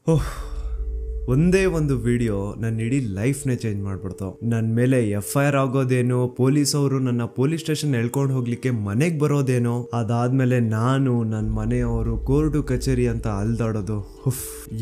ಓಹ್, ಒಂದೇ ಒಂದು ವಿಡಿಯೋ ನನ್ನ ಇಡೀ ಲೈಫ್ನೇ ಚೇಂಜ್ ಮಾಡ್ಬಿಡ್ತು. ನನ್ನ ಮೇಲೆ FIR ಆಗೋದೇನೋ, ಪೊಲೀಸ್ ಅವರು ನನ್ನ ಪೊಲೀಸ್ ಸ್ಟೇಷನ್ ಎಳ್ಕೊಂಡು ಹೋಗ್ಲಿಕ್ಕೆ ಮನೆಗೆ ಬರೋದೇನೋ, ಅದಾದ್ಮೇಲೆ ನಾನು ನನ್ನ ಮನೆಯವರು ಕೋರ್ಟು ಕಚೇರಿ ಅಂತ ಅಲ್ದಾಡೋದು.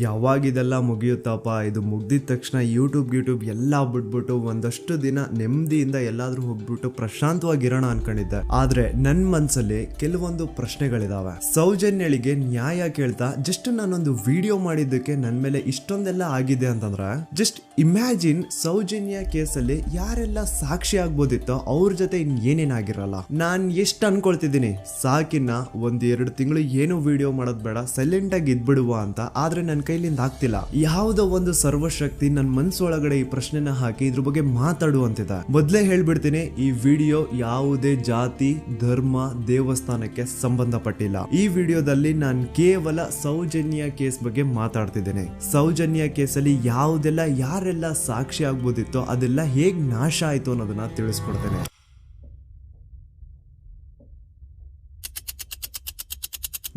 ಯಾವಾಗ ಇದೆಲ್ಲ ಮುಗಿಯುತ್ತಪ್ಪ, ಇದು ಮುಗ್ದಿದ ತಕ್ಷಣ ಯೂಟ್ಯೂಬ್ ಎಲ್ಲ ಬಿಟ್ಬಿಟ್ಟು ಒಂದಷ್ಟು ದಿನ ನೆಮ್ಮದಿಯಿಂದ ಎಲ್ಲಾದ್ರೂ ಹೋಗ್ಬಿಟ್ಟು ಪ್ರಶಾಂತವಾಗಿರೋಣ ಅನ್ಕೊಂಡಿದ್ದೆ. ಆದ್ರೆ ನನ್ನ ಮನ್ಸಲ್ಲಿ ಕೆಲವೊಂದು ಪ್ರಶ್ನೆಗಳಿದಾವೆ. ಸೌಜನ್ಯಳಿಗೆ ನ್ಯಾಯ ಕೇಳ್ತಾ ಜಸ್ಟ್ ನಾನೊಂದು ವಿಡಿಯೋ ಮಾಡಿದ್ದಕ್ಕೆ ನನ್ನ ಮೇಲೆ ಇಷ್ಟೊಂದೆಲ್ಲ ಆಗಿದೆ ಅಂತಂದ್ರೆ, ಜಸ್ಟ್ ಇಮ್ಯಾಜಿನ್ ಸೌಜನ್ಯ ಕೇಸಲ್ಲಿ ಯಾರೆಲ್ಲ ಸಾಕ್ಷಿ ಆಗ್ಬೋದಿತ್ತೋ ಅವ್ರ ಜೊತೆ ಏನೇನಾಗಿರಲ್ಲ. ನಾನ್ ಎಷ್ಟು ಅನ್ಕೊಳ್ತಿದ್ದೀನಿ, ಸಾಕಿನ್ನ 1-2 ತಿಂಗಳು ಏನು ವಿಡಿಯೋ ಮಾಡೋದ್ ಬೇಡ, ಸೈಲೆಂಟ್ ಆಗಿ ಇದ್ಬಿಡುವ ಅಂತ. ಆದ್ರೆ ನನ್ನ ಕೈಲಿಂದ ಆಗ್ತಿಲ್ಲ. ಯಾವುದೋ ಒಂದು ಸರ್ವಶಕ್ತಿ ನನ್ನ ಮನ್ಸೊಳಗಡೆ ಈ ಪ್ರಶ್ನೆನ ಹಾಕಿ ಇದ್ರ ಬಗ್ಗೆ ಮಾತಾಡುವಂತಿದೆ. ಮೊದ್ಲೇ ಹೇಳ್ಬಿಡ್ತೀನಿ, ಈ ವಿಡಿಯೋ ಯಾವುದೇ ಜಾತಿ, ಧರ್ಮ, ದೇವಸ್ಥಾನಕ್ಕೆ ಸಂಬಂಧಪಟ್ಟಿಲ್ಲ. ಈ ವಿಡಿಯೋದಲ್ಲಿ ನಾನು ಕೇವಲ ಸೌಜನ್ಯ ಕೇಸ್ ಬಗ್ಗೆ ಮಾತಾಡ್ತಿದ್ದೇನೆ. ಸೌಜನ್ಯ ಕೇಸಲ್ಲಿ ಯಾವುದೆಲ್ಲ ಯಾರೆಲ್ಲ ಸಾಕ್ಷಿ ಆಗ್ಬೋದಿತ್ತೋ ಅದೆಲ್ಲ ಹೇಗ್ ನಾಶ ಆಯ್ತು ಅನ್ನೋದನ್ನ ತಿಳಿಸ್ಕೊಡ್ತೇನೆ.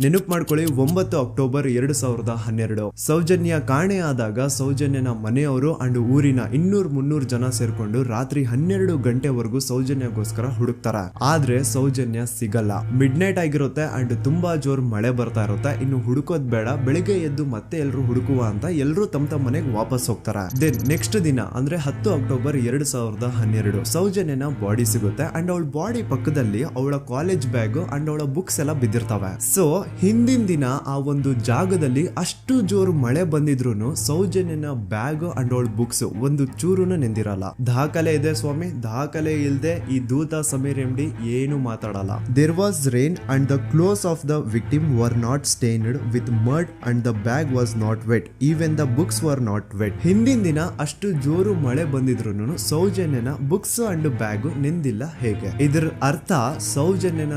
ನೆನಪು ಮಾಡ್ಕೊಳ್ಳಿ, 9 ಅಕ್ಟೋಬರ್ 2012 ಸೌಜನ್ಯ ಕಾಣೆ ಆದಾಗ ಸೌಜನ್ಯನ ಮನೆಯವರು ಅಂಡ್ ಊರಿನ 200-300 ಜನ ಸೇರ್ಕೊಂಡು ರಾತ್ರಿ 12 ಗಂಟೆವರೆಗೂ ಸೌಜನ್ಯಗೋಸ್ಕರ ಹುಡುಕ್ತಾರ. ಆದ್ರೆ ಸೌಜನ್ಯ ಸಿಗಲ್ಲ. ಮಿಡ್ ನೈಟ್ ಆಗಿರುತ್ತೆ ಅಂಡ್ ತುಂಬಾ ಜೋರ್ ಮಳೆ ಬರ್ತಾ ಇರುತ್ತೆ. ಇನ್ನು ಹುಡುಕೋದ್ ಬೇಡ, ಬೆಳಿಗ್ಗೆ ಎದ್ದು ಮತ್ತೆ ಎಲ್ರು ಹುಡುಕುವ ಅಂತ ಎಲ್ರು ತಮ್ಮ ಮನೆಗೆ ವಾಪಸ್ ಹೋಗ್ತಾರ. ದೆನ್ ನೆಕ್ಸ್ಟ್ ದಿನ ಅಂದ್ರೆ 10 ಅಕ್ಟೋಬರ್ 2012 ಸೌಜನ್ಯನ ಬಾಡಿ ಸಿಗುತ್ತೆ ಅಂಡ್ ಅವಳ ಬಾಡಿ ಪಕ್ಕದಲ್ಲಿ ಅವಳ ಕಾಲೇಜ್ ಬ್ಯಾಗ್ ಅಂಡ್ ಅವಳ ಬುಕ್ಸ್ ಎಲ್ಲ ಬಿದ್ದಿರ್ತವೆ. ಸೊ ಹಿಂದಿನ ದಿನ ಆ ಒಂದು ಜಾಗದಲ್ಲಿ ಅಷ್ಟು ಜೋರು ಮಳೆ ಬಂದಿದ್ರು ಸೌಜನ್ಯನ ಬ್ಯಾಗ್ ಅಂಡ್ ಅವಳ ಬುಕ್ಸ್ ಒಂದು ಚೂರುನು ನೆಂದಿರಲ್ಲ. ದಾಖಲೆ ಇದೆ ಸ್ವಾಮಿ, ದಾಖಲೆ ಇಲ್ದೆ ಈ ದೂತ ಸಮೀರ್ MD ಏನು ಮಾತಾಡಲ್ಲ. There was rain and the clothes of the victim were not stained with mud and the bag was not wet, even the books were not wet. ಹಿಂದಿನ ದಿನ ಅಷ್ಟು ಜೋರು ಮಳೆ ಬಂದಿದ್ರು ಸೌಜನ್ಯನ ಬುಕ್ಸ್ ಅಂಡ್ ಬ್ಯಾಗ್ ನೆಂದಿಲ್ಲ. ಹೇಗೆ? ಇದರ ಅರ್ಥ ಸೌಜನ್ಯನ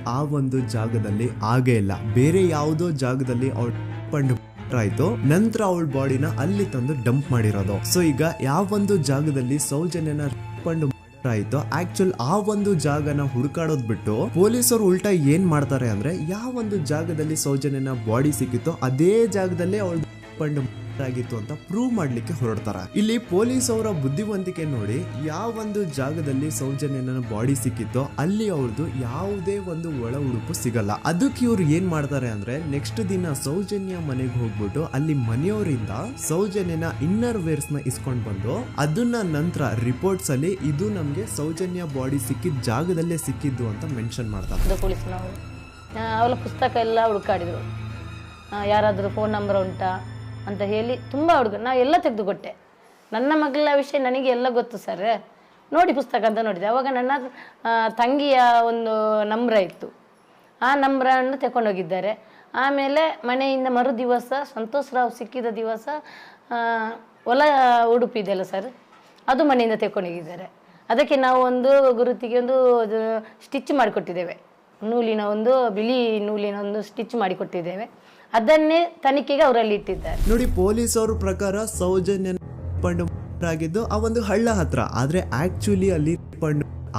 ಆ ಒಂದು ಜಾಗದಲ್ಲಿ ಆಗೇ ಇಲ್ಲ, ಬೇರೆ ಯಾವುದೋ ಜಾಗದಲ್ಲಿ ಅವಳು ಆಯ್ತು. ನಂತರ ಅವಳ ಬಾಡಿನ ಅಲ್ಲಿ ತಂದು ಡಂಪ್ ಮಾಡಿರೋದು. ಸೊ ಈಗ ಯಾವೊಂದು ಜಾಗದಲ್ಲಿ ಸೌಜನ್ಯನ ಆಯ್ತು, ಆಕ್ಚುಲ್ ಆ ಒಂದು ಜಾಗನ ಹುಡುಕಾಡೋದ್ ಬಿಟ್ಟು ಪೊಲೀಸರು ಉಲ್ಟಾ ಏನ್ ಮಾಡ್ತಾರೆ ಅಂದ್ರೆ, ಯಾವೊಂದು ಜಾಗದಲ್ಲಿ ಸೌಜನ್ಯನ ಬಾಡಿ ಸಿಕ್ಕಿತ್ತೋ ಅದೇ ಜಾಗದಲ್ಲೇ ಅವಳು ಆಗಿತ್ತು ಅಂತ ಪ್ರೂವ್ ಮಾಡ್ಲಿಕ್ಕೆ ಹೊರಡ್ತಾರ. ಇಲ್ಲಿ ಪೊಲೀಸ್ ಅವರ ಬುದ್ಧಿವಂತಿಕೆ ನೋಡಿ, ಯಾವೊಂದು ಜಾಗದಲ್ಲಿ ಸೌಜನ್ಯನ ಬಾಡಿ ಸಿಕ್ಕಿತ್ತೋ ಅಲ್ಲಿ ಅವ್ರದ್ದು ಯಾವುದೇ ಒಂದು ಒಳ ಉಡುಪು ಸಿಗಲ್ಲ. ಅದಕ್ಕೆ ಇವ್ರು ಏನ್ ಮಾಡ್ತಾರೆ ಅಂದ್ರೆ, ನೆಕ್ಸ್ಟ್ ದಿನ ಸೌಜನ್ಯ ಮನೆಗೆ ಹೋಗ್ಬಿಟ್ಟು ಅಲ್ಲಿ ಮನೆಯವರಿಂದ ಸೌಜನ್ಯನ ಇನ್ನರ್ ವೇರ್ಸ್ ನ ಇಸ್ಕೊಂಡ್ ಬಂದು ಅದನ್ನ ನಂತರ ರಿಪೋರ್ಟ್ಸ್ ಅಲ್ಲಿ ಇದು ನಮ್ಗೆ ಸೌಜನ್ಯ ಬಾಡಿ ಸಿಕ್ಕಿದ ಜಾಗದಲ್ಲೇ ಸಿಕ್ಕಿದ್ದು ಅಂತ ಮೆನ್ಷನ್ ಮಾಡ್ತಾರೆ. ಪೊಲೀಸ್ನವರು ಅವಳ ಪುಸ್ತಕ ಎಲ್ಲ ಹುಡುಕಾಡಿದ್ರು, ಯಾರಾದ್ರೂ ಫೋನ್ ನಂಬರ್ ಉಂಟಾ ಅಂತ ಹೇಳಿ ತುಂಬ ನಾ ಎಲ್ಲ ತೆಗೆದುಕೊಟ್ಟೆ. ನನ್ನ ಮಗಳ ವಿಷಯ ನನಗೆ ಎಲ್ಲ ಗೊತ್ತು ಸರ್, ನೋಡಿ ಪುಸ್ತಕ ಅಂತ ನೋಡಿದೆ. ಅವಾಗ ನನ್ನ ತಂಗಿಯ ಒಂದು ನಂಬ್ರ ಇತ್ತು, ಆ ನಂಬ್ರನ್ನು ತಗೊಂಡೋಗಿದ್ದಾರೆ. ಆಮೇಲೆ ಮನೆಯಿಂದ ಮರು ದಿವಸ ಸಂತೋಷ್ ರಾವ್ ಸಿಕ್ಕಿದ ದಿವಸ ಹೊಲ ಉಡುಪಿದೆಯಲ್ಲ ಸರ್, ಅದು ಮನೆಯಿಂದ ತಗೊಂಡೋಗಿದ್ದಾರೆ. ಅದಕ್ಕೆ ನಾವು ಒಂದು ಗುರುತಿಗೆ ಒಂದು ಸ್ಟಿಚ್ ಮಾಡಿಕೊಟ್ಟಿದ್ದೇವೆ, ನೂಲಿನ ಒಂದು ಬಿಳಿ ನೂಲಿನ ಒಂದು ಸ್ಟಿಚ್ ಮಾಡಿಕೊಟ್ಟಿದ್ದೇವೆ. ಅದನ್ನೇ ತನಿಖೆಗೆ ಅವರಲ್ಲಿ ಇಟ್ಟಿದ್ದಾರೆ. ನೋಡಿ, ಪೊಲೀಸ್ ಅವ್ರ ಪ್ರಕಾರ ಸೌಜನ್ಯ ಆಗಿದ್ದು ಆ ಒಂದು ಹಳ್ಳ ಹತ್ರ, ಆದ್ರೆ ಆಕ್ಚುಲಿ ಅಲ್ಲಿ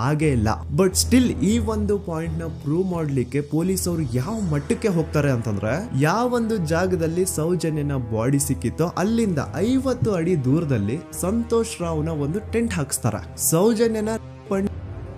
ಆಗೇ ಇಲ್ಲ. ಬಟ್ ಸ್ಟಿಲ್ ಈ ಒಂದು ಪಾಯಿಂಟ್ ನ ಪ್ರೂವ್ ಮಾಡ್ಲಿಕ್ಕೆ ಪೊಲೀಸ್ ಅವರು ಯಾವ ಮಟ್ಟಕ್ಕೆ ಹೋಗ್ತಾರೆ ಅಂತಂದ್ರೆ, ಯಾವೊಂದು ಜಾಗದಲ್ಲಿ ಸೌಜನ್ಯನ ಬಾಡಿ ಸಿಕ್ಕಿತ್ತೋ ಅಲ್ಲಿಂದ 50 ಅಡಿ ದೂರದಲ್ಲಿ ಸಂತೋಷ್ ರಾವ್ನ ಒಂದು ಟೆಂಟ್ ಹಾಕ್ಸ್ತಾರ. ಸೌಜನ್ಯನ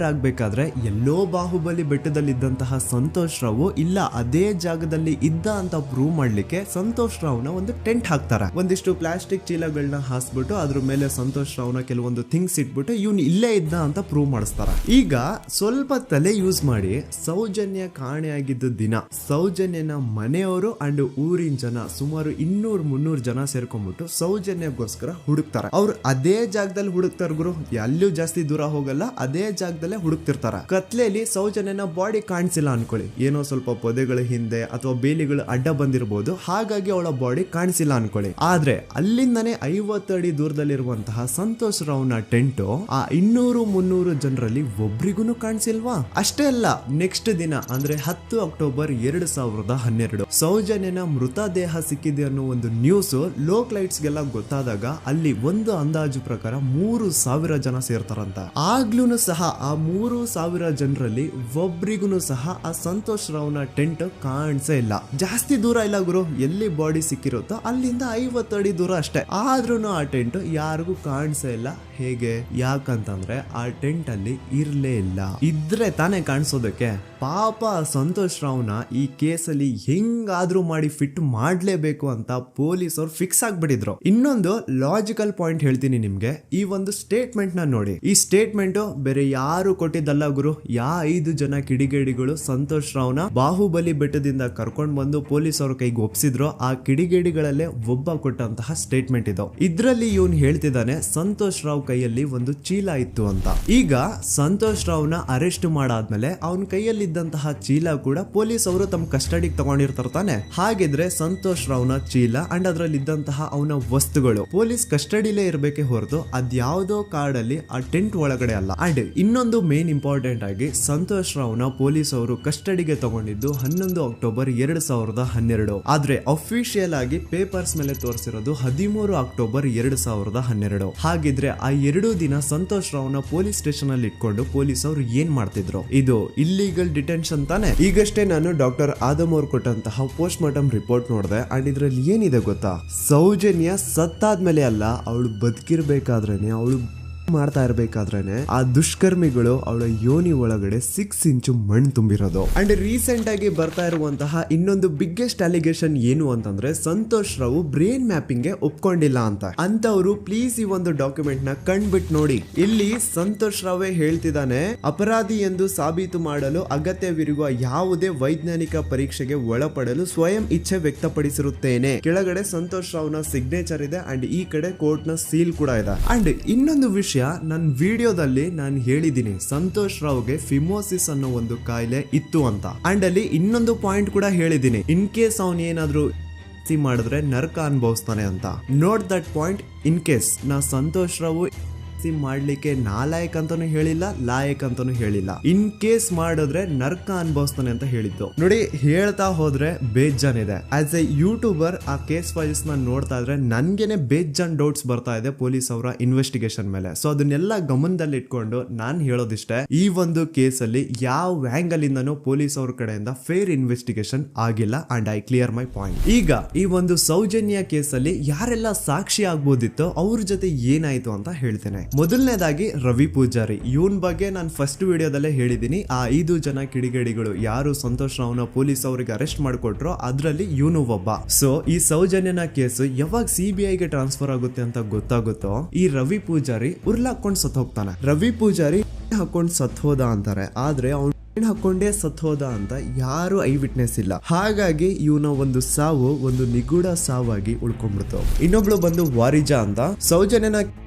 ಆಗ್ಬೇಕಾದ್ರೆ ಎಲ್ಲೋ ಬಾಹುಬಲಿ ಬೆಟ್ಟದಲ್ಲಿ ಇದ್ದಂತಹ ಸಂತೋಷ್ ರಾವ್ ಇಲ್ಲ ಅದೇ ಜಾಗದಲ್ಲಿ ಇದ್ದ ಅಂತ ಪ್ರೂವ್ ಮಾಡ್ಲಿಕ್ಕೆ ಸಂತೋಷ್ ರಾವ್ನ ಒಂದು ಟೆಂಟ್ ಹಾಕ್ತಾರೆ. ಒಂದಿಷ್ಟು ಪ್ಲಾಸ್ಟಿಕ್ ಚೀಲಗಳನ್ನ ಹಾಸ್ಬಿಟ್ಟು ಅದ್ರ ಮೇಲೆ ಸಂತೋಷ್ ರಾವ್ನ ಕೆಲವೊಂದು ಥಿಂಗ್ಸ್ ಇಟ್ಬಿಟ್ಟು ಇವ್ನು ಇಲ್ಲೇ ಇದ್ದ ಅಂತ ಪ್ರೂವ್ ಮಾಡಿಸ್ತಾರ. ಈಗ ಸ್ವಲ್ಪ ತಲೆ ಯೂಸ್ ಮಾಡಿ, ಸೌಜನ್ಯ ಕಾಣೆಯಾಗಿದ್ದ ದಿನ ಸೌಜನ್ಯನ ಮನೆಯವರು ಅಂಡ್ ಊರಿನ ಜನ ಸುಮಾರು 200-300 ಜನ ಸೇರ್ಕೊಂಡ್ಬಿಟ್ಟು ಸೌಜನ್ಯಗೋಸ್ಕರ ಹುಡುಕ್ತಾರ. ಅವ್ರು ಅದೇ ಜಾಗದಲ್ಲಿ ಹುಡುಕ್ತಾರ ಗುರು, ಎಲ್ಲೂ ಜಾಸ್ತಿ ದೂರ ಹೋಗಲ್ಲ, ಅದೇ ಜಾಗದಲ್ಲಿ ಹುಡುಕ್ತಿರ್ತಾರ. ಕತ್ಲೆಯಲ್ಲಿ ಸೌಜನ್ಯನ ಬಾಡಿ ಕಾಣಿಸಿಲ್ಲ ಅನ್ಕೊಳ್ಳಿ, ಏನೋ ಸ್ವಲ್ಪ ಪೊದೆಗಳ ಹಿಂದೆ ಅಥವಾ ಬೇಲಿಗಳು ಅಡ್ಡ ಬಂದಿರಬಹುದು, ಹಾಗಾಗಿ ಅವಳ ಬಾಡಿ ಕಾಣಿಸಿಲ್ಲ ಅನ್ಕೊಳ್ಳಿ. ಆದ್ರೆ ಅಲ್ಲಿಂದನೇ 50 ಅಡಿ ದೂರದಲ್ಲಿರುವಂತಹ ಸಂತೋಷ್ ರಾವ್ನ ಟೆಂಟ್ ಆ 200-300 ಜನರಲ್ಲಿ ಒಬ್ರಿಗೂ ಕಾಣಿಸಿಲ್ವಾ? ಅಷ್ಟೇ ಅಲ್ಲ, ನೆಕ್ಸ್ಟ್ ದಿನ ಅಂದ್ರೆ 10 ಅಕ್ಟೋಬರ್ 2012 ಸೌಜನ್ಯನ ಮೃತದೇಹ ಸಿಕ್ಕಿದೆ ಅನ್ನೋ ಒಂದು ನ್ಯೂಸ್ ಲೋಕ್ ಲೈಟ್ಸ್ ಗೆಲ್ಲ ಗೊತ್ತಾದಾಗ ಅಲ್ಲಿ ಒಂದು ಅಂದಾಜು ಪ್ರಕಾರ 3000 ಜನ ಸೇರ್ತಾರಂತ. ಆಗ್ಲೂ ಸಹ ಆ 3,000 ಜನರಲ್ಲಿ ಒಬ್ರಿಗೂ ಸಹ ಆ ಸಂತೋಷ್ ರಾವ್ನ ಟೆಂಟ್ ಕಾಣಿಸೇ ಇಲ್ಲ. ಜಾಸ್ತಿ ದೂರ ಇಲ್ಲ ಗುರು, ಎಲ್ಲಿ ಬಾಡಿ ಸಿಕ್ಕಿರುತ್ತೋ ಅಲ್ಲಿಂದ 50 ಅಡಿ ದೂರ ಅಷ್ಟೇ. ಆದ್ರೂ ಆ ಟೆಂಟ್ ಯಾರಿಗೂ ಕಾಣಿಸೇ ಇಲ್ಲ. ಹೇಗೆ? ಯಾಕಂತಂದ್ರೆ ಆ ಟೆಂಟ್ ಅಲ್ಲಿ ಇರ್ಲೇ ಇಲ್ಲ. ಇದ್ರೆ ತಾನೇ ಕಾಣಿಸೋದಕ್ಕೆ. ಪಾಪ ಸಂತೋಷ್ ರಾವ್ನ ಈ ಕೇಸಲ್ಲಿ ಹೆಂಗಾದ್ರೂ ಮಾಡಿ ಫಿಟ್ ಮಾಡ್ಲೇಬೇಕು ಅಂತ ಪೊಲೀಸ್ ಅವ್ರು ಫಿಕ್ಸ್ ಆಗ್ಬಿಟ್ಟಿದ್ರು. ಇನ್ನೊಂದು ಲಾಜಿಕಲ್ ಪಾಯಿಂಟ್ ಹೇಳ್ತೀನಿ ನಿಮ್ಗೆ. ಈ ಒಂದು ಸ್ಟೇಟ್ಮೆಂಟ್ ನ ನೋಡಿ. ಈ ಸ್ಟೇಟ್ಮೆಂಟ್ ಬೇರೆ ಯಾರು ಕೊಟ್ಟಿದ್ದಲ್ಲ ಗುರು. 5 ಜನ ಕಿಡಿಗೇಡಿಗಳು ಸಂತೋಷ್ ರಾವ್ನ ಬಾಹುಬಲಿ ಬೆಟ್ಟದಿಂದ ಕರ್ಕೊಂಡ್ ಬಂದು ಪೊಲೀಸ್ ಅವ್ರ ಕೈಗೆ ಒಪ್ಸಿದ್ರು. ಆ ಕಿಡಿಗೇಡಿಗಳಲ್ಲೇ ಒಬ್ಬ ಕೊಟ್ಟಂತಹ ಸ್ಟೇಟ್ಮೆಂಟ್ ಇದು. ಇದ್ರಲ್ಲಿ ಇವನ್ ಹೇಳ್ತಿದ್ದಾನೆ ಸಂತೋಷ್ ರಾವ್ ಕೈಯಲ್ಲಿ ಒಂದು ಚೀಲ ಇತ್ತು ಅಂತ. ಈಗ ಸಂತೋಷ್ ರಾವ್ನ ಅರೆಸ್ಟ್ ಮಾಡಾದ್ಮೇಲೆ ಅವನ ಕೈಯಲ್ಲಿ ಇದ್ದಂತಹ ಚೀಲ ಕೂಡ ಪೊಲೀಸ್ ಅವರು ತಮ್ಮ ಕಸ್ಟಡಿಗೆ ತಗೊಂಡಿರ್ತಾರೆ ತಾನೆ. ಹಾಗಿದ್ರೆ ಸಂತೋಷ್ ರಾವ್ನ ಚೀಲ ಅಂಡ್ ಅದ್ರಲ್ಲಿ ಇದ್ದಂತಹ ಅವನ ವಸ್ತುಗಳು ಪೊಲೀಸ್ ಕಸ್ಟಡಿಲೇ ಇರ್ಬೇಕೆ ಹೊರತು ಅದ್ಯಾವುದೋ ಕಾಡಲ್ಲಿ ಆ ಟೆಂಟ್ ಒಳಗಡೆ ಅಲ್ಲ. ಅಂಡ್ ಇನ್ನೊಂದು ಮೇನ್ ಇಂಪಾರ್ಟೆಂಟ್ ಆಗಿ ಸಂತೋಷ್ ರಾವ್ನ ಪೊಲೀಸ್ ಅವರು ಕಸ್ಟಡಿಗೆ ತಗೊಂಡಿದ್ದು 11 ಅಕ್ಟೋಬರ್ 2012. ಆದ್ರೆ ಅಫಿಷಿಯಲ್ ಆಗಿ ಪೇಪರ್ಸ್ ಮೇಲೆ ತೋರಿಸಿರೋದು 13 ಅಕ್ಟೋಬರ್ 2012. ಹಾಗಿದ್ರೆ ಆ 2 ದಿನ ಸಂತೋಷ್ ರಾವ್ನ ಪೊಲೀಸ್ ಸ್ಟೇಷನ್ ಅಲ್ಲಿ ಇಟ್ಕೊಂಡು ಪೊಲೀಸ್ ಅವರು ಏನ್ ಮಾಡ್ತಿದ್ರು? ಇದು ಇಲ್ಲಿಗಲ್ ಡಿಟೆನ್ಷನ್ ತಾನೆ. ಈಗಷ್ಟೇ ನಾನು ಡಾಕ್ಟರ್ ಆದಮ್ ಅವ್ರು ಕೊಟ್ಟಂತಹ ಪೋಸ್ಟ್ ಮಾರ್ಟಮ್ ರಿಪೋರ್ಟ್ ನೋಡಿದೆ. ಅಂಡ್ ಇದ್ರಲ್ಲಿ ಏನಿದೆ ಗೊತ್ತಾ? ಸೌಜನ್ಯ ಸತ್ತಾದ್ಮೇಲೆ ಅಲ್ಲ, ಅವಳು ಬದುಕಿರ್ಬೇಕಾದ್ರೇನೆ, ಅವಳು ಮಾಡ್ತಾ ಇರ್ಬೇಕಾದ್ರೇನೆ ಆ ದುಷ್ಕರ್ಮಿಗಳು ಅವಳ ಯೋನಿ ಒಳಗಡೆ 6 ಇಂಚು ಮಣ್ಣು ತುಂಬಿರೋದು. ಅಂಡ್ ರೀಸೆಂಟ್ ಆಗಿ ಬರ್ತಾ ಇರುವಂತಹ ಇನ್ನೊಂದು ಬಿಗ್ಗೆಸ್ಟ್ ಅಲಿಗೇಷನ್ ಏನು ಅಂತಂದ್ರೆ ಸಂತೋಷ್ ರಾವ್ ಬ್ರೇನ್ ಮ್ಯಾಪಿಂಗ್ ಗೆ ಒಪ್ಕೊಂಡಿಲ್ಲ ಅಂತ. ಅಂತವ್ರು ಪ್ಲೀಸ್ ಈ ಒಂದು ಡಾಕ್ಯುಮೆಂಟ್ ನ ಕಂಡ್ಬಿಟ್ಟು ನೋಡಿ. ಇಲ್ಲಿ ಸಂತೋಷ್ ರಾವೇ ಹೇಳ್ತಿದ್ದಾನೆ, ಅಪರಾಧಿ ಎಂದು ಸಾಬೀತು ಮಾಡಲು ಅಗತ್ಯವಿರುವ ಯಾವುದೇ ವೈಜ್ಞಾನಿಕ ಪರೀಕ್ಷೆಗೆ ಒಳಪಡಲು ಸ್ವಯಂ ಇಚ್ಛೆ ವ್ಯಕ್ತಪಡಿಸಿರುತ್ತೇನೆ. ಕೆಳಗಡೆ ಸಂತೋಷ್ ರಾವ್ನ ಸಿಗ್ನೇಚರ್ ಇದೆ ಅಂಡ್ ಈ ಕಡೆ ಕೋರ್ಟ್ ನ ಸೀಲ್ ಕೂಡ ಇದೆ. ಅಂಡ್ ಇನ್ನೊಂದು ವಿಷಯ, ನನ್ನ ವಿಡಿಯೋದಲ್ಲಿ ನಾನು ಹೇಳಿದ್ದೀನಿ ಸಂತೋಷ್ ರಾವ್ಗೆ ಫಿಮೋಸಿಸ್ ಅನ್ನೋ ಒಂದು ಕಾಯಿಲೆ ಇತ್ತು ಅಂತ. ಅಂಡ್ ಅಲ್ಲಿ ಇನ್ನೊಂದು ಪಾಯಿಂಟ್ ಕೂಡ ಹೇಳಿದ್ದೀನಿ, ಇನ್ ಕೇಸ್ ಅವನ್ ಏನಾದ್ರು ಮಾಡಿದ್ರೆ ನರಕ ಅನುಭವಿಸ್ತಾನೆ ಅಂತ. Note that point. In case ನಾ ಸಂತೋಷ್ ರಾವ್ ಮಾಡ್ಲಿಕ್ಕೆ ನಾಲಾಯಕ್ ಅಂತಾನು ಹೇಳಿಲ್ಲ, ಲಾಯಕ್ ಅಂತಾನು ಹೇಳಿಲ್ಲ. ಇನ್ ಕೇಸ್ ಮಾಡಿದ್ರೆ ನರ್ಕ ಅನುಭವಿಸ್ತಾನೆ ಅಂತ ಹೇಳಿದ್ದು. ನೋಡಿ, ಹೇಳ್ತಾ ಹೋದ್ರೆ ಬೇಜಾನ್ ಇದೆ. ಆಸ್ ಎ ಯೂಟ್ಯೂಬರ್ ಆ ಕೇಸ್ ಫೈಲ್ಸ್ ನ ನೋಡ್ತಾ ಇದ್ರೆ ನನ್ಗೆನೆ ಬೇಜಾನ್ ಡೌಟ್ಸ್ ಬರ್ತಾ ಇದೆ ಪೊಲೀಸ್ ಅವರ ಇನ್ವೆಸ್ಟಿಗೇಷನ್ ಮೇಲೆ. ಸೊ ಅದನ್ನೆಲ್ಲ ಗಮನದಲ್ಲಿ ಇಟ್ಕೊಂಡು ನಾನ್ ಹೇಳೋದಿಷ್ಟೇ, ಈ ಒಂದು ಕೇಸ್ ಅಲ್ಲಿ ಯಾವ ಆಂಗಲ್ ಇಂದನೂ ಪೊಲೀಸ್ ಅವ್ರ ಕಡೆಯಿಂದ ಫೇರ್ ಇನ್ವೆಸ್ಟಿಗೇಷನ್ ಆಗಿಲ್ಲ. And I clear my point. ಈಗ ಈ ಒಂದು ಸೌಜನ್ಯ ಕೇಸ್ ಅಲ್ಲಿ ಯಾರೆಲ್ಲ ಸಾಕ್ಷಿ ಆಗ್ಬೋದಿತ್ತು, ಅವ್ರ ಜೊತೆ ಏನಾಯ್ತು ಅಂತ ಹೇಳ್ತೇನೆ. ಮೊದಲನೇದಾಗಿ ರವಿ ಪೂಜಾರಿ. ಇವನ್ ಬಗ್ಗೆ ನಾನು ಫಸ್ಟ್ ವಿಡಿಯೋದಲ್ಲೇ ಹೇಳಿದೀನಿ. ಆ 5 ಜನ ಕಿಡಿಗೇಡಿಗಳು ಯಾರು ಸಂತೋಷ್ ರಾವ್ನ ಪೊಲೀಸ್ ಅವರಿಗೆ ಅರೆಸ್ಟ್ ಮಾಡಿಕೊಟ್ರು ಅದ್ರಲ್ಲಿ ಇವನು ಒಬ್ಬ. ಸೊ ಈ ಸೌಜನ್ಯನ ಕೇಸ್ ಯಾವಾಗ CBI ಗೆ ಟ್ರಾನ್ಸ್ಫರ್ ಆಗುತ್ತೆ ಅಂತ ಗೊತ್ತಾಗುತ್ತೋ ಈ ರವಿ ಪೂಜಾರಿ ಉರ್ಲಾಕೊಂಡು ಸತ್ ಹೋಗ್ತಾನೆ. ರವಿ ಪೂಜಾರಿ ಹಾಕೊಂಡು ಸತ್ ಹೋದ ಅಂತಾರೆ, ಆದ್ರೆ ಅವ್ನು ಹಾಕೊಂಡೇ ಸತ್ ಹೋದ ಅಂತ ಯಾರು ಐ ವಿಟ್ನೆಸ್ ಇಲ್ಲ. ಹಾಗಾಗಿ ಇವನ ಒಂದು ಸಾವು ಒಂದು ನಿಗೂಢ ಸಾವಾಗಿ ಉಳ್ಕೊಂಡ್ಬಿಡ್ತು. ಇನ್ನೊಬ್ಳು ಬಂದು ವಾರಿಜಾ ಅಂತ. ಸೌಜನ್ಯನ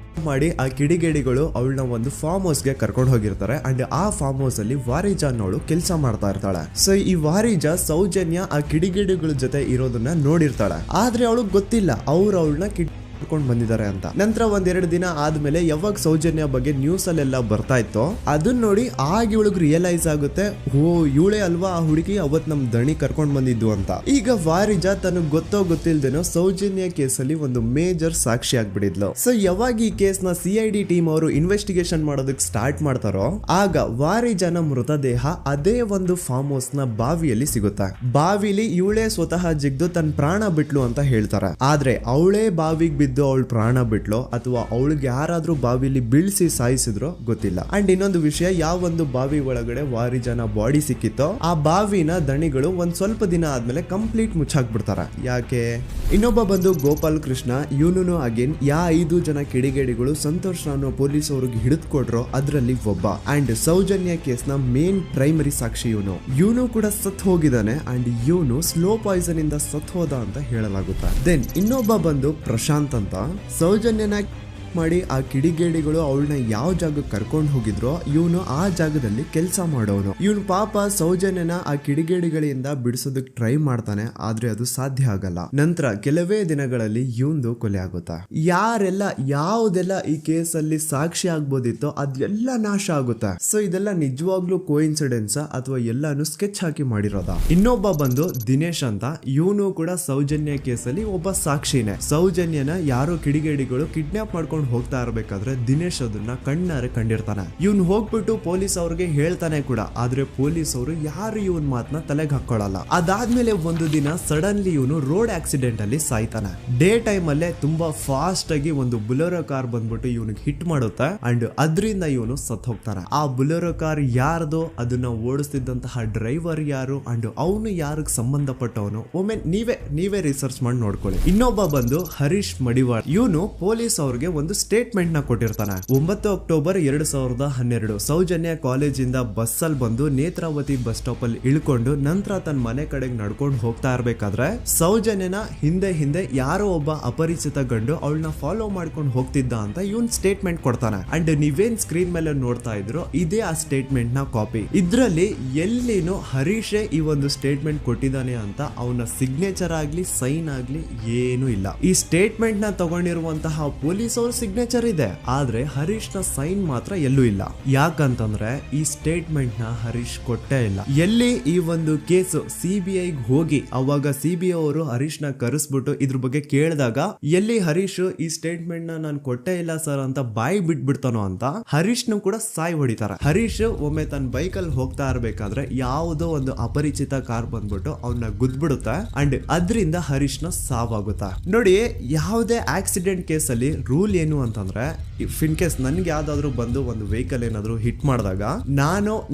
ಮಾಡಿ ಆ ಕಿಡಿಗೇಡಿಗಳು ಅವಳನ್ನ ಒಂದು ಫಾರ್ಮ್ ಹೌಸ್ ಗೆ ಕರ್ಕೊಂಡು ಹೋಗಿರ್ತಾರೆ. ಅಂಡ್ ಆ ಫಾರ್ಮ್ ಹೌಸ್ ಅಲ್ಲಿ ವಾರಿಜಾ ಅನ್ನೋಳು ಕೆಲಸ ಮಾಡ್ತಾ ಇರ್ತಾಳೆ. ಸೊ ಈ ವಾರಿಜಾ ಸೌಜನ್ಯ ಆ ಕಿಡಿಗೇಡಿಗಳ ಜೊತೆ ಇರೋದನ್ನ ನೋಡಿರ್ತಾಳೆ, ಆದ್ರೆ ಅವಳಿಗೆ ಗೊತ್ತಿಲ್ಲ ಅವ್ರು ಅವಳನ್ನ ಕೊಂಡು ಬಂದಿದ್ದಾರೆ ಅಂತ. ನಂತರ 1-2 ದಿನ ಆದ್ಮೇಲೆ ಯಾವಾಗ ಸೌಜನ್ಯ ಬಗ್ಗೆ ನ್ಯೂಸ್ ಅಲ್ಲೆಲ್ಲ ಬರ್ತಾ ಇತ್ತು ಅದನ್ನ ನೋಡಿ ಆಗ ಇವಳಿಗೆ ರಿಯಲೈಸ್ ಆಗುತ್ತೆ, ಓ ಇವಳೇ ಅಲ್ವಾ ಆ ಹುಡುಗಿ ಅವತ್ ನಮ್ ದಣಿ ಕರ್ಕೊಂಡ್ ಬಂದಿದ್ದು ಅಂತ. ಈಗ ವಾರಿಜಾ ತನಗ್ ಗೊತ್ತೋ ಗೊತ್ತಿಲ್ದೇನೋ ಸೌಜನ್ಯ ಕೇಸಲ್ಲಿ ಒಂದು ಮೇಜರ್ ಸಾಕ್ಷಿ ಆಗ್ಬಿಡಿದ್ಲು. ಸೊ ಯಾವಾಗ ಈ ಕೇಸ್ ನ CID ಟೀಮ್ ಅವರು ಇನ್ವೆಸ್ಟಿಗೇಷನ್ ಮಾಡೋದಕ್ಕೆ ಸ್ಟಾರ್ಟ್ ಮಾಡ್ತಾರೋ ಆಗ ವಾರಿಜಾನ ಮೃತದೇಹ ಅದೇ ಒಂದು ಫಾರ್ಮ್ ಹೌಸ್ ನ ಬಾವಿಯಲ್ಲಿ ಸಿಗುತ್ತೆ. ಬಾವಿಲಿ ಇವಳೇ ಸ್ವತಃ ಜಿಗ್ದು ತನ್ನ ಪ್ರಾಣ ಬಿಟ್ಲು ಅಂತ ಹೇಳ್ತಾರೆ. ಆದ್ರೆ ಅವಳೇ ಬಾವಿಗೆ ಬಿದ್ದು ಅವಳು ಪ್ರಾಣ ಬಿಟ್ಲು ಅಥವಾ ಅವಳಿಗೆ ಯಾರಾದ್ರೂ ಬಾವಿಲಿ ಬೀಳ್ಸಿ ಸಾಯಿಸಿದ್ರು ಗೊತ್ತಿಲ್ಲ. ಅಂಡ್ ಇನ್ನೊಂದು ವಿಷಯ, ಯಾವ ಒಂದು ಬಾವಿ ಒಳಗಡೆ ವಾರಿಜಾನ ಬಾಡಿ ಸಿಕ್ಕಿತ್ತೋ ಆ ಬಾವಿನ ದಣಿಗಳು ಒಂದ್ ಸ್ವಲ್ಪ ದಿನ ಆದ್ಮೇಲೆ ಕಂಪ್ಲೀಟ್ ಮುಚ್ಚಾಕ್ಬಿಡ್ತಾರೆ. ಯಾಕೆ? ಇನ್ನೊಬ್ಬ ಬಂದು ಗೋಪಾಲ್ ಕೃಷ್ಣ. ಇವನು ಅಗೇನ್ 5 ಜನ ಕಿಡಿಗೇಡಿಗಳು ಸಂತೋಷ್ ರಾವ್ನ ಪೊಲೀಸ್ ಅವ್ರಿಗೆ ಹಿಡಿದು ಕೊಟ್ರು ಅದ್ರಲ್ಲಿ ಒಬ್ಬ. ಅಂಡ್ ಸೌಜನ್ಯ ಕೇಸ್ ನ ಮೇನ್ ಪ್ರೈಮರಿ ಸಾಕ್ಷಿ ಇವನು ಕೂಡ ಸತ್ ಹೋಗಿದ್ದಾನೆ. ಅಂಡ್ ಇವನು ಸ್ಲೋ ಪಾಯ್ಸನ್ ಇಂದ ಸತ್ ಹೋದ ಅಂತ ಹೇಳಲಾಗುತ್ತೆ. ದೆನ್ ಇನ್ನೊಬ್ಬ ಬಂದು ಪ್ರಶಾಂತ್ ಅಂತ. ಸೌಜನ್ಯನ ಮಾಡಿ ಆ ಕಿಡಿಗೇಡಿಗಳು ಅವಳನ್ನ ಯಾವ ಜಾಗಕ್ಕೆ ಕರ್ಕೊಂಡು ಹೋಗಿದ್ರೋ ಇವನು ಆ ಜಾಗದಲ್ಲಿ ಕೆಲಸ ಮಾಡೋನು. ಇವನು ಪಾಪ ಸೌಜನ್ಯನ ಆ ಕಿಡಿಗೇಡಿಗಳಿಂದ ಬಿಡಿಸೋದಕ್ಕೆ ಟ್ರೈ ಮಾಡ್ತಾನೆ, ಆದ್ರೆ ಅದು ಸಾಧ್ಯ ಆಗಲ್ಲ. ನಂತರ ಕೆಲವೇ ದಿನಗಳಲ್ಲಿ ಇವಂದು ಕೊಲೆ ಆಗುತ್ತಾ. ಯಾರೆಲ್ಲ ಯಾವುದೆಲ್ಲ ಈ ಕೇಸಲ್ಲಿ ಸಾಕ್ಷಿ ಆಗ್ಬೋದಿತ್ತೋ ಅದೆಲ್ಲ ನಾಶ ಆಗುತ್ತೆ. ಸೊ ಇದೆಲ್ಲ ನಿಜವಾಗ್ಲೂ ಕೋಇನ್ಸಿಡೆನ್ಸ್ ಅಥವಾ ಎಲ್ಲಾನು ಸ್ಕೆಚ್ ಹಾಕಿ ಮಾಡಿರೋದ. ಇನ್ನೊಬ್ಬ ಬಂದು ದಿನೇಶ್ ಅಂತ. ಇವನು ಕೂಡ ಸೌಜನ್ಯ ಕೇಸಲ್ಲಿ ಒಬ್ಬ ಸಾಕ್ಷಿನೇ. ಸೌಜನ್ಯನ ಯಾರೋ ಕಿಡಿಗೇಡಿಗಳು ಕಿಡ್ನಾಪ್ ಮಾಡ್ಕೊಂಡು ಮಾಡ್ಕೊಂಡು ಹೋಗ್ತಾ ಇರ್ಬೇಕಾದ್ರೆ ದಿನೇಶ್ ಅದನ್ನ ಕಣ್ಣಾರೆ ಕಂಡಿರ್ತಾನೆ. ಇವನ್ ಹೋಗ್ಬಿಟ್ಟು ಪೊಲೀಸ್ ಅವ್ರಿಗೆ ಹೇಳ್ತಾನೆ ಕೂಡ, ಆದ್ರೆ ಪೊಲೀಸ್ ಅವರು ಯಾರು ಇವನ್ ಮಾತನ್ನ ತಲೆಗೆ ಹಾಕೊಳ್ಳಲ್ಲ. ಅದಾದ್ಮೇಲೆ ಒಂದು ದಿನ ಸಡನ್ಲಿ ಇವನು ರೋಡ್ ಆಕ್ಸಿಡೆಂಟ್ ಅಲ್ಲಿ ಸಾಯ್ತಾನೆ. ಡೇ ಟೈಮ್ ಅಲ್ಲೇ ತುಂಬಾ ಫಾಸ್ಟ್ ಆಗಿ ಒಂದು ಬುಲೆರೋ ಕಾರ್ ಬಂದ್ಬಿಟ್ಟು ಇವನಿಗೆ ಹಿಟ್ ಮಾಡುತ್ತೆ ಅಂಡ್ ಅದರಿಂದ ಇವನು ಸತ್ ಹೋಗ್ತಾನೆ. ಆ ಬುಲೆರೋ ಕಾರ್ ಯಾರ್ದು, ಅದನ್ನ ಓಡಿಸ್ತಿದ್ದಂತಹ ಡ್ರೈವರ್ ಯಾರು ಅಂಡ್ ಅವನು ಯಾರಿಗೆ ಸಂಬಂಧಪಟ್ಟವನು, ಒಮ್ಮೆ ನೀವೇ ರಿಸರ್ಚ್ ಮಾಡಿ ನೋಡ್ಕೊಳ್ಳಿ. ಇನ್ನೊಬ್ಬ ಬಂದು ಹರೀಶ್ ಮಡಿವಾಳ್. ಇವನು ಪೊಲೀಸ್ ಅವ್ರಿಗೆ ಒಂದು ಸ್ಟೇಟ್ಮೆಂಟ್ ನ ಕೊಟ್ಟಿರ್ತಾನೆ. 9 ಅಕ್ಟೋಬರ್ 2012 ಸೌಜನ್ಯ ಕಾಲೇಜಿಂದ ಬಸ್ ಅಲ್ಲಿ ಬಂದು ನೇತ್ರಾವತಿ ಬಸ್ ಸ್ಟಾಪ್ ಅಲ್ಲಿ ಇಳ್ಕೊಂಡು ನಂತರ ತನ್ನ ಮನೆ ಕಡೆಗೆ ನಡ್ಕೊಂಡು ಹೋಗ್ತಾ ಇರ್ಬೇಕಾದ್ರೆ ಸೌಜನ್ಯನ ಹಿಂದೆ ಯಾರೋ ಒಬ್ಬ ಅಪರಿಚಿತ ಗಂಡು ಅವಳನ್ನ ಫಾಲೋ ಮಾಡ್ಕೊಂಡು ಹೋಗ್ತಿದ್ದ ಅಂತ ಇವನ್ ಸ್ಟೇಟ್ಮೆಂಟ್ ಕೊಡ್ತಾನೆ. ಅಂಡ್ ನೀವೇನ್ ಸ್ಕ್ರೀನ್ ಮೇಲೆ ನೋಡ್ತಾ ಇದ್ರು ಇದೇ ಆ ಸ್ಟೇಟ್ಮೆಂಟ್ ನ ಕಾಪಿ. ಇದ್ರಲ್ಲಿ ಎಲ್ಲಿನೂ ಹರೀಶೇ ಈ ಒಂದು ಸ್ಟೇಟ್ಮೆಂಟ್ ಕೊಟ್ಟಿದ್ದಾನೆ ಅಂತ ಅವನ ಸಿಗ್ನೇಚರ್ ಆಗ್ಲಿ ಸೈನ್ ಆಗ್ಲಿ ಏನೂ ಇಲ್ಲ. ಈ ಸ್ಟೇಟ್ಮೆಂಟ್ ನ ತಗೊಂಡಿರುವಂತಹ ಪೊಲೀಸ್ ಅವ್ರ ಸಿಗ್ನೇಚರ್ ಇದೆ, ಆದ್ರೆ ಹರೀಶ್ ನ ಸೈನ್ ಮಾತ್ರ ಎಲ್ಲೂ ಇಲ್ಲ. ಯಾಕಂತಂದ್ರೆ ಈ ಸ್ಟೇಟ್ಮೆಂಟ್ ನ ಹರೀಶ್ ಕೊಟ್ಟೇ ಇಲ್ಲ. ಎಲ್ಲಿ ಈ ಒಂದು ಕೇಸ್ CBI ಹೋಗಿ ಅವಾಗ CBI ಅವರು ಹರೀಶ್ ನ ಕರೆಸ್ಬಿಟ್ಟು ಇದ್ರ ಬಗ್ಗೆ ಕೇಳಿದಾಗ ಎಲ್ಲಿ ಹರೀಶ್ ಈ ಸ್ಟೇಟ್ಮೆಂಟ್ ನ ನಾನು ಕೊಟ್ಟೇ ಇಲ್ಲ ಸರ್ ಅಂತ ಬಾಯಿ ಬಿಟ್ಬಿಡ್ತಾನೋ ಅಂತ ಹರೀಶ್ ನು ಕೂಡ ಸಾಯ್ ಹೊಡಿತಾರೆ. ಹರೀಶ್ ಒಮ್ಮೆ ತನ್ನ ಬೈಕ್ ಅಲ್ಲಿ ಹೋಗ್ತಾ ಇರ್ಬೇಕಾದ್ರೆ ಯಾವುದೋ ಒಂದು ಅಪರಿಚಿತ ಕಾರ್ ಬಂದ್ಬಿಟ್ಟು ಅವನ್ನ ಗುದ್ಬಿಡುತ್ತೆ ಅಂಡ್ ಅದರಿಂದ ಹರೀಶ್ ನ ಸಾವಾಗುತ್ತೆ. ನೋಡಿ, ಯಾವುದೇ ಆಕ್ಸಿಡೆಂಟ್ ಕೇಸ್ ಅಲ್ಲಿ ರೂಲ್ ಏನು ಅಂತಂದ್ರೆ ಇನ್ ಕೇಸ್ ನನ್ಗೆ ಯಾವ್ದಾದ್ರು ಬಂದು ಒಂದು ವೆಹಿಕಲ್ ಏನಾದ್ರು ಹಿಟ್ ಮಾಡಿದಾಗ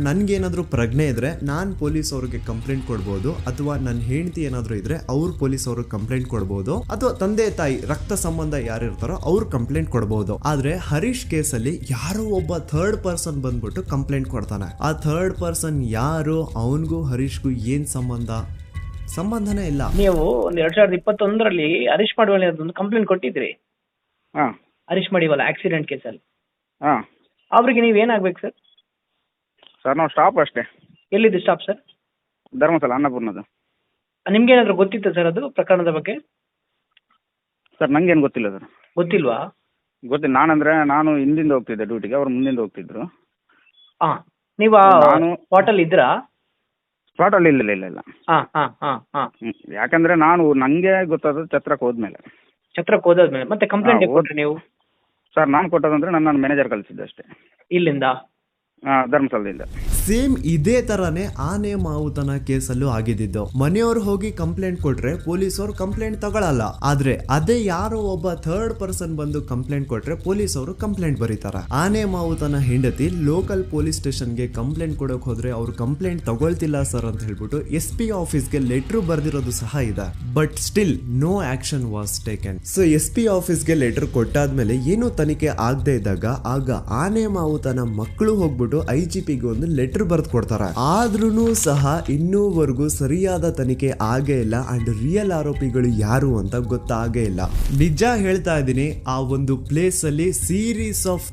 ನನ್ಗೇನಾದ್ರು ಪ್ರಜ್ಞೆ ಇದ್ರೆ ನಾನ್ ಪೊಲೀಸ್ ಅವ್ರಿಗೆ ಕಂಪ್ಲೇಂಟ್ ಕೊಡ್ಬೋದು, ಅಥವಾ ನನ್ನ ಹೆಂಡತಿ ಏನಾದ್ರು ಇದ್ರೆ ಅವ್ರು ಪೊಲೀಸ್ ಅವ್ರಿಗೆ ಕಂಪ್ಲೇಂಟ್ ಕೊಡ್ಬೋದು, ಅಥವಾ ತಂದೆ ತಾಯಿ ರಕ್ತ ಸಂಬಂಧ ಯಾರಿರ್ತಾರೋ ಅವ್ರು ಕಂಪ್ಲೇಂಟ್ ಕೊಡ್ಬೋದು. ಆದ್ರೆ ಹರೀಶ್ ಕೇಸ್ ಅಲ್ಲಿ ಯಾರೋ ಒಬ್ಬ ಥರ್ಡ್ ಪರ್ಸನ್ ಬಂದ್ಬಿಟ್ಟು ಕಂಪ್ಲೇಂಟ್ ಕೊಡ್ತಾನೆ. ಆ ಥರ್ಡ್ ಪರ್ಸನ್ ಯಾರು, ಅವನ್ಗೂ ಹರೀಶ್ಗೂ ಏನ್ ಸಂಬಂಧನೇ ಇಲ್ಲ. ನೀವು 2021 ಹರೀಶ್ ಮಡಿವಾಳ ಒಂದು ಕಂಪ್ಲೇಂಟ್ ಕೊಟ್ಟಿದ್ರಿ. ಹರೀಶ್ ಮಡಿವಾಳ ಆಕ್ಸಿಡೆಂಟ್ ಕೇಸಲ್ಲಿ. ಅವ್ರಿಗೆ ನೀವ್ ಏನಾಗ್ಬೇಕು ಸರ್? ಸರ್ ನಾವು ಸ್ಟಾಪ್ ಅಷ್ಟೇ. ಎಲ್ಲಿದ್ದು ಸ್ಟಾಪ್ ಸರ್? ಧರ್ಮಸ್ಥಳ ಅನ್ನಪೂರ್ಣದ. ನಿಮ್ಗೆ ಏನಾದ್ರು ಗೊತ್ತಿತ್ತ ಸರ್ ಅದು ಪ್ರಕರಣದ ಬಗ್ಗೆ? ಸರ್ ನಂಗೇನು ಗೊತ್ತಿಲ್ಲ ಸರ್. ಗೊತ್ತಿಲ್ವಾ? ಗೊತ್ತಿಲ್ಲ. ನಾನು ಹಿಂದಿಂದ ಹೋಗ್ತಿದ್ದೆ ಡ್ಯೂಟಿಗೆ, ಅವ್ರು ಮುಂದಿಂದ ಹೋಗ್ತಿದ್ರು. ನೀವು ಸ್ಪಾಟಲ್ಲಿ ಇದ್ರಾ? ಸ್ಪಾಟಲ್ಲಿ ಇಲ್ಲ. ಯಾಕಂದ್ರೆ ನಂಗೆ ಗೊತ್ತಾದ ಛತ್ರಕ್ಕೆ ಹೋದ್ಮೇಲೆ ಮತ್ತೆ ಕಂಪ್ಲೇಂಟ್ ಕೊಟ್ರಿ ನೀವು? ಸರ್ ನಾನು ಕೊಟ್ಟದಂದ್ರೆ ನನ್ನ ಮ್ಯಾನೇಜರ್ ಕಳಿಸಿದ್ದೆ ಅಷ್ಟೇ. ಇಲ್ಲಿಂದ? ಧರ್ಮಸ್ಥಳದಿಂದ. ಸೇಮ್ ಇದೇ ತರಾನೇ ಆನೆ ಮಾವುತನ ಕೇಸಲ್ಲೂ ಆಗಿದ್ದು. ಮನೆಯವ್ರು ಹೋಗಿ ಕಂಪ್ಲೇಂಟ್ ಕೊಟ್ರೆ ಪೊಲೀಸ್ ಅವರು ಕಂಪ್ಲೇಂಟ್ ತಗೊಳಲ್ಲ, ಆದ್ರೆ ಅದೇ ಯಾರೋ ಒಬ್ಬ ಥರ್ಡ್ ಪರ್ಸನ್ ಬಂದು ಕಂಪ್ಲೇಂಟ್ ಕೊಟ್ರೆ ಪೊಲೀಸ್ ಅವರು ಕಂಪ್ಲೇಂಟ್ ಬರೀತಾರೆ. ಆನೆ ಮಾವುತನ ಹೆಂಡತಿ ಲೋಕಲ್ ಪೊಲೀಸ್ ಸ್ಟೇಷನ್ಗೆ ಕಂಪ್ಲೇಂಟ್ ಕೊಡಕ್ ಹೋದ್ರೆ ಅವ್ರು ಕಂಪ್ಲೇಂಟ್ ತಗೊಳ್ತಿಲ್ಲ ಸರ್ ಅಂತ ಹೇಳ್ಬಿಟ್ಟು SP ಆಫೀಸ್ಗೆ ಲೆಟರ್ ಬರ್ದಿರೋದು ಸಹ ಇದೆ. But still no action was taken. So SP ಆಫೀಸ್ಗೆ ಲೆಟರ್ ಕೊಟ್ಟಾದ್ಮೇಲೆ ಏನು ತನಿಖೆ ಆಗದೆ ಇದ್ದಾಗ ಆಗ ಆನೆ ಮಾವುತನ ಮಕ್ಕಳು ಹೋಗ್ಬಿಟ್ಟು IGPಗೆ ಒಂದು ಲೆಟರ್ ಬರ್ದು ಕೊಡ್ತಾರೆ. ಆದ್ರೂ ಸಹ ಇನ್ನೂವರೆಗೂ ಸರಿಯಾದ ತನಿಖೆ ಆಗೇ ಇಲ್ಲ ಅಂಡ್ ರಿಯಲ್ ಆರೋಪಿಗಳು ಯಾರು ಅಂತ ಗೊತ್ತಾಗೇ ಇಲ್ಲ. ನಿಜ ಹೇಳ್ತಾ ಇದ್ದೀನಿ, ಆ ಒಂದು ಪ್ಲೇಸ್ ಅಲ್ಲಿ ಸೀರೀಸ್ ಆಫ್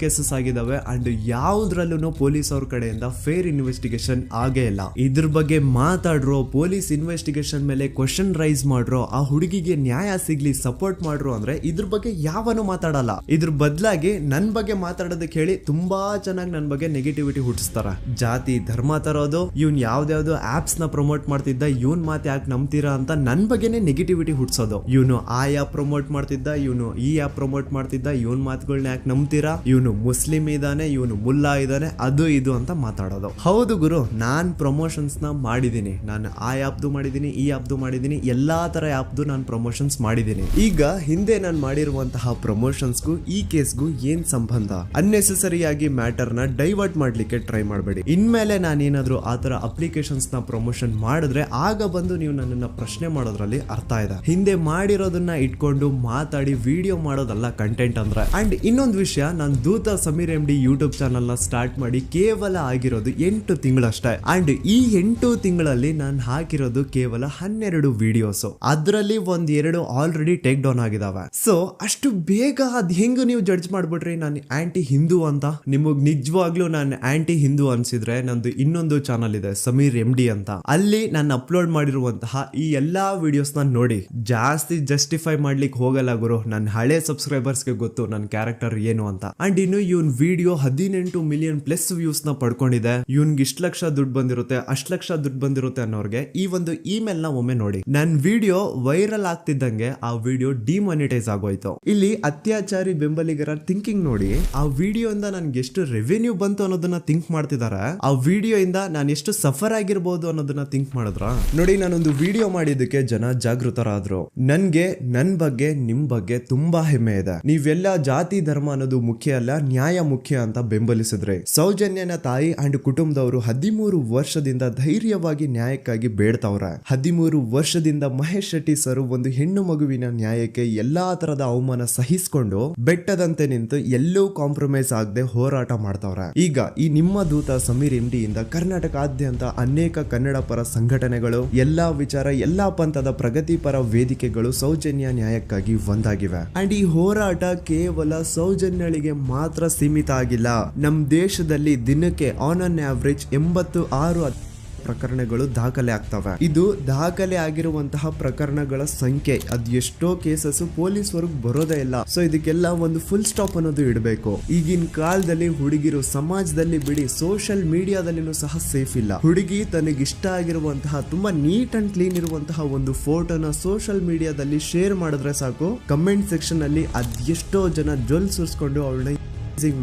ಕೇಸಸ್ ಆಗಿದಾವೆ ಅಂಡ್ ಯಾವ್ದ್ರಲ್ಲೂ ಪೊಲೀಸ್ ಅವ್ರ ಕಡೆಯಿಂದ ಫೇರ್ ಇನ್ವೆಸ್ಟಿಗೇಷನ್ ಆಗೇ ಇಲ್ಲ. ಇದ್ರ ಬಗ್ಗೆ ಮಾತಾಡ್ರೋ, ಪೊಲೀಸ್ ಇನ್ವೆಸ್ಟಿಗೇಷನ್ ಮೇಲೆ ಕ್ವಶನ್ ರೈಸ್ ಮಾಡ್ರೋ, ಆ ಹುಡುಗಿಗೆ ನ್ಯಾಯ ಸಿಗ್ಲಿ ಸಪೋರ್ಟ್ ಮಾಡ್ರೋ ಅಂದ್ರೆ ಇದ್ರ ಬಗ್ಗೆ ಯಾವನು ಮಾತಾಡಲ್ಲ. ಇದ್ರ ಬದಲಾಗಿ ನನ್ ಬಗ್ಗೆ ಮಾತಾಡೋದಕ್ಕೆ ಹೇಳಿ ತುಂಬಾ ಚೆನ್ನಾಗಿ ನನ್ ಬಗ್ಗೆ ನೆಗೆಟಿವಿಟಿ ಹುಟ್ಟಿಸ್ತಾರ. ಜಾತಿ ಧರ್ಮ ತರೋದು, ಇವ್ನ್ ಯಾವ್ದಾವ್ದು ಆಪ್ಸ್ ನ ಪ್ರಮೋಟ್ ಮಾಡ್ತಿದ್ದ, ಇವನ್ ಮಾತು ಯಾಕೆ ನಂಬ್ತೀರಾ ಅಂತ ನನ್ ಬಗ್ಗೆನೆ ನೆಗೆಟಿವಿಟಿ ಹುಟ್ಟಿಸೋದು. ಇವನು ಆ ಆಪ್ ಪ್ರಮೋಟ್ ಮಾಡ್ತಿದ್ದ, ಇವನು ಈ ಆಪ್ ಪ್ರಮೋಟ್ ಮಾಡ್ತಿದ್ದ, ಇವನ್ ಮಾತುಗಳನ್ನ ಯಾಕೆ ನಂಬ್ತೀರಾ, ಇವನು ಮುಸ್ಲಿಂ ಇದಾನೆ, ಇವನು ಮುಲ್ಲಾ ಇದಾನೆ, ಅದು ಇದು ಅಂತ ಮಾತಾಡೋದು. ಹೌದು ಗುರು, ನಾನ್ ಪ್ರಮೋಷನ್ಸ್ ನ ಮಾಡಿದೀನಿ. ನಾನು ಆ ಆಪ್ದು ಮಾಡಿದೀನಿ, ಈ ಆಪ್ದು ಮಾಡಿದೀನಿ, ಎಲ್ಲಾ ತರ ಆಪ್ದು ನಾನು ಪ್ರಮೋಷನ್ಸ್ ಮಾಡಿದೀನಿ. ಈಗ ಹಿಂದೆ ನಾನು ಮಾಡಿರುವಂತಹ ಪ್ರಮೋಷನ್ಸ್ಗೂ ಈ ಕೇಸ್ಗೂ ಏನ್ ಸಂಬಂಧ? ಅನ್ನೆಸೆಸರಿ ಆಗಿ ಮ್ಯಾಟರ್ ನ ಡೈವರ್ಟ್ ಮಾಡ್ಲಿಕ್ಕೆ ಟ್ರೈ ಮಾಡಬೇಡಿ. ಇನ್ಮೇಲೆ ನಾನೇನಾದ್ರೂ ಆತರ ಅಪ್ಲಿಕೇಶನ್ಸ್ ನ ಪ್ರಮೋಷನ್ ಮಾಡಿದ್ರೆ ಆಗ ಬಂದು ನೀವು ನನ್ನನ್ನ ಪ್ರಶ್ನೆ ಮಾಡೋದ್ರಲ್ಲಿ ಅರ್ಥ ಇದೆ. ಹಿಂದೆ ಮಾಡಿರೋದನ್ನ ಇಟ್ಕೊಂಡು ಮಾತಾಡಿ ವಿಡಿಯೋ ಮಾಡೋದಲ್ಲ ಕಂಟೆಂಟ್ ಅಂದ್ರೆ. ಅಂಡ್ ಇನ್ನೊಂದು ವಿಷಯ, ನಾನು ದೂತ ಸಮೀರ್ MD ಯೂಟ್ಯೂಬ್ ಚಾನಲ್ ನ ಸ್ಟಾರ್ಟ್ ಮಾಡಿ ಕೇವಲ ಆಗಿರೋದು 8 ತಿಂಗಳಷ್ಟೇ. ಅಂಡ್ ಈ 8 ತಿಂಗಳಲ್ಲಿ ನಾನು ಹಾಕಿರೋದು ಕೇವಲ 12 ವಿಡಿಯೋಸ್. ಅದರಲ್ಲಿ 1-2 ಆಲ್ರೆಡಿ ಟೇಕ್ ಡೌನ್ ಆಗಿದಾವೆ. ಸೊ ಅಷ್ಟು ಬೇಗ ಅದ್ ಹೆಂಗ್ ನೀವು ಜಡ್ಜ್ ಮಾಡ್ಬಿಟ್ರಿ ನಾನು ಆಂಟಿ ಹಿಂದೂ ಅಂತ? ನಿಮಗ್ ನಿಜವಾಗ್ಲೂ ನಾನು ಆಂಟಿ ಹಿಂದೂ ಅನ್ಸಿದ್ರೆ ನಂದು ಇನ್ನೊಂದು ಚಾನಲ್ ಇದೆ ಸಮೀರ್ MD ಅಂತ. ಅಲ್ಲಿ ನಾನು ಅಪ್ಲೋಡ್ ಮಾಡಿರುವಂತಹ ಈ ಎಲ್ಲಾ ವಿಡಿಯೋಸ್ ನ ನೋಡಿ. ಜಾಸ್ತಿ ಜಸ್ಟಿಫೈ ಮಾಡ್ಲಿಕ್ಕೆ ಹೋಗಲ್ಲ ಗುರು, ನನ್ನ ಹಳೆ ಸಬ್ಸ್ಕ್ರೈಬರ್ಸ್ಗೆ ಗೊತ್ತು ನನ್ನ ಕ್ಯಾರೆಕ್ಟರ್ ಏನು ಅಂತ. ಅಂಡ್ ಇನ್ನು ಇವನ್ ವಿಡಿಯೋ 18 ಮಿಲಿಯನ್ ಪ್ಲಸ್ ವ್ಯೂಸ್ ನ ಪಡ್ಕೊಂಡಿದೆ, ಇವನ್ಗೆ ಇಷ್ಟ ಲಕ್ಷ ದುಡ್ಡು ಬಂದಿರುತ್ತೆ, ಅಷ್ಟ್ ಲಕ್ಷ ದುಡ್ಡು ಬಂದಿರುತ್ತೆ ಅನ್ನೋರ್ಗೆ ಈ ಒಂದು ಇಮೇಲ್ ನ ಒಮ್ಮೆ ನೋಡಿ. ನನ್ ವಿಡಿಯೋ ವೈರಲ್ ಆಗ್ತಿದ್ದಂಗೆ ಆ ವಿಡಿಯೋ ಡಿಮಾನಿಟೈಸ್ ಆಗೋಯ್ತು. ಇಲ್ಲಿ ಅತ್ಯಾಚಾರಿ ಬೆಂಬಲಿಗರ ಥಿಂಕಿಂಗ್ ನೋಡಿ. ಆ ವಿಡಿಯೋ ಇಂದ ನನ್ಗೆ ಎಷ್ಟು ರೆವೆನ್ಯೂ ಬಂತು ಅನ್ನೋದನ್ನ ಥಿಂಕ್ ಮಾಡ್ತಿದ್ದಾರೆ. ಆ ವಿಡಿಯೋ ಇಂದ ನಾನು ಎಷ್ಟು ಸಫರ್ ಆಗಿರ್ಬೋದು ಅನ್ನೋದನ್ನ ಥಿಂಕ್ ಮಾಡಿದ್ರ ನೋಡಿ. ನಾನೊಂದು ವಿಡಿಯೋ ಮಾಡಿದ್ದಕ್ಕೆ ಜನ ಜಾಗೃತರಾದ್ರು. ನನ್ಗೆ ನನ್ ಬಗ್ಗೆ ನಿಮ್ ಬಗ್ಗೆ ತುಂಬಾ ಹೆಮ್ಮೆ ಇದೆ. ನೀವೆಲ್ಲ ಜಾತಿ ಧರ್ಮ ಅನ್ನೋದು ಮುಖ್ಯ ಅಲ್ಲ, ನ್ಯಾಯ ಮುಖ್ಯ ಅಂತ ಬೆಂಬಲಿಸಿದ್ರೆ. ಸೌಜನ್ಯನ ತಾಯಿ ಅಂಡ್ ಕುಟುಂಬದವರು 13 ವರ್ಷದಿಂದ ಧೈರ್ಯವಾಗಿ ನ್ಯಾಯಕ್ಕಾಗಿ ಬೇಡ್ತಾವ್ರೆ. 13 ವರ್ಷದಿಂದ ಮಹೇಶ್ ಶೆಟ್ಟಿ ಸರ್ ಒಂದು ಹೆಣ್ಣು ಮಗುವಿನ ನ್ಯಾಯಕ್ಕೆ ಎಲ್ಲಾ ತರದ ಅವಮಾನ ಸಹಿಸಿಕೊಂಡು ಬೆಟ್ಟದಂತೆ ನಿಂತು ಎಲ್ಲೂ ಕಾಂಪ್ರಮೈಸ್ ಆಗದೆ ಹೋರಾಟ ಮಾಡ್ತಾವ್ರೆ. ಈಗ ಈ ನಿಮ್ಮ ದೂತ ಸಮೀರ್ MD ಇಂದ ಕರ್ನಾಟಕಾದ್ಯಂತ ಅನೇಕ ಕನ್ನಡ ಪರ ಸಂಘಟನೆಗಳು, ಎಲ್ಲಾ ವಿಚಾರ, ಎಲ್ಲಾ ಪಂಥದ ಪ್ರಗತಿಪರ ವೇದಿಕೆಗಳು ಸೌಜನ್ಯ ನ್ಯಾಯಕ್ಕಾಗಿ ಒಂದಾಗಿವೆ. ಅಂಡ್ ಈ ಹೋರಾಟ ಕೇವಲ ಸೌಜನ್ಯಳಿಗೆ ಮಾತ್ರ ಸೀಮಿತ ಆಗಿಲ್ಲ. ನಮ್ ದೇಶದಲ್ಲಿ ದಿನಕ್ಕೆ ಆನ್ ಅನ್ ಆವರೇಜ್ 86 ಪ್ರಕರಣಗಳು ದಾಖಲೆ ಆಗ್ತವೆ. ಇದು ದಾಖಲೆ ಆಗಿರುವಂತಹ ಪ್ರಕರಣಗಳ ಸಂಖ್ಯೆ. ಅದ್ ಎಷ್ಟೋ ಕೇಸಸ್ ಪೊಲೀಸ್ ವರ್ಗ್ ಬರೋದೇ ಇಲ್ಲ. ಸೊ ಇದಕ್ಕೆಲ್ಲ ಒಂದು ಫುಲ್ ಸ್ಟಾಪ್ ಅನ್ನೋದು ಇಡಬೇಕು. ಈಗಿನ ಕಾಲದಲ್ಲಿ ಹುಡುಗಿರು ಸಮಾಜದಲ್ಲಿ ಬಿಡಿ, ಸೋಷಿಯಲ್ ಮೀಡಿಯಾದಲ್ಲಿನೂ ಸಹ ಸೇಫ್ ಇಲ್ಲ. ಹುಡುಗಿ ತನಗಿಷ್ಟ ಆಗಿರುವಂತಹ ತುಂಬಾ ನೀಟ್ ಅಂಡ್ ಕ್ಲೀನ್ ಇರುವಂತಹ ಒಂದು ಫೋಟೋನ ಸೋಷಿಯಲ್ ಮೀಡಿಯಾದಲ್ಲಿ ಶೇರ್ ಮಾಡಿದ್ರೆ ಸಾಕು, ಕಮೆಂಟ್ ಸೆಕ್ಷನ್ ಅಲ್ಲಿ ಅದೆಷ್ಟೋ ಜನ ಜೊಲ್ ಸುರಿಸ್ಕೊಂಡು ಅವಳನ್ನ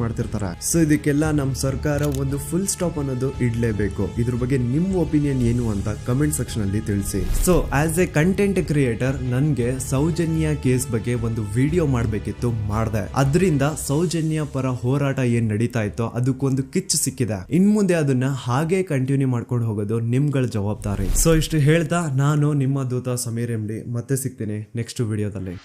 ಮಾಡ್ತಿರ್ತಾರೆ. ಸೊ ಇದಕ್ಕೆಲ್ಲ ನಮ್ ಸರ್ಕಾರ ಒಂದು ಫುಲ್ ಸ್ಟಾಪ್ ಅನ್ನೋದು ಇಡ್ಲೇಬೇಕು. ಇದ್ರ ಬಗ್ಗೆ ನಿಮ್ ಒಪಿನಿಯನ್ ಏನು ಅಂತ ಕಮೆಂಟ್ ಸೆಕ್ಷನ್ ಅಲ್ಲಿ ತಿಳಿಸಿ. So as A content creator ನನ್ಗೆ ಸೌಜನ್ಯ ಕೇಸ್ ಬಗ್ಗೆ ಒಂದು ವಿಡಿಯೋ ಮಾಡ್ಬೇಕಿತ್ತು, ಮಾಡ್ದೆ. ಅದರಿಂದ ಸೌಜನ್ಯ ಪರ ಹೋರಾಟ ಏನ್ ನಡೀತಾ ಇತ್ತೋ ಅದಕ್ಕೊಂದು ಕಿಚ್ಚು ಸಿಕ್ಕಿದೆ. ಇನ್ ಮುಂದೆ ಅದನ್ನ ಹಾಗೆ ಕಂಟಿನ್ಯೂ ಮಾಡ್ಕೊಂಡು ಹೋಗೋದು ನಿಮ್ಗಳ ಜವಾಬ್ದಾರಿ. ಸೊ ಇಷ್ಟು ಹೇಳ್ತಾ ನಾನು ನಿಮ್ಮ ದೂತ ಸಮೀರ್ MD ಮತ್ತೆ ಸಿಗ್ತೀನಿ ನೆಕ್ಸ್ಟ್ ವಿಡಿಯೋದಲ್ಲಿ.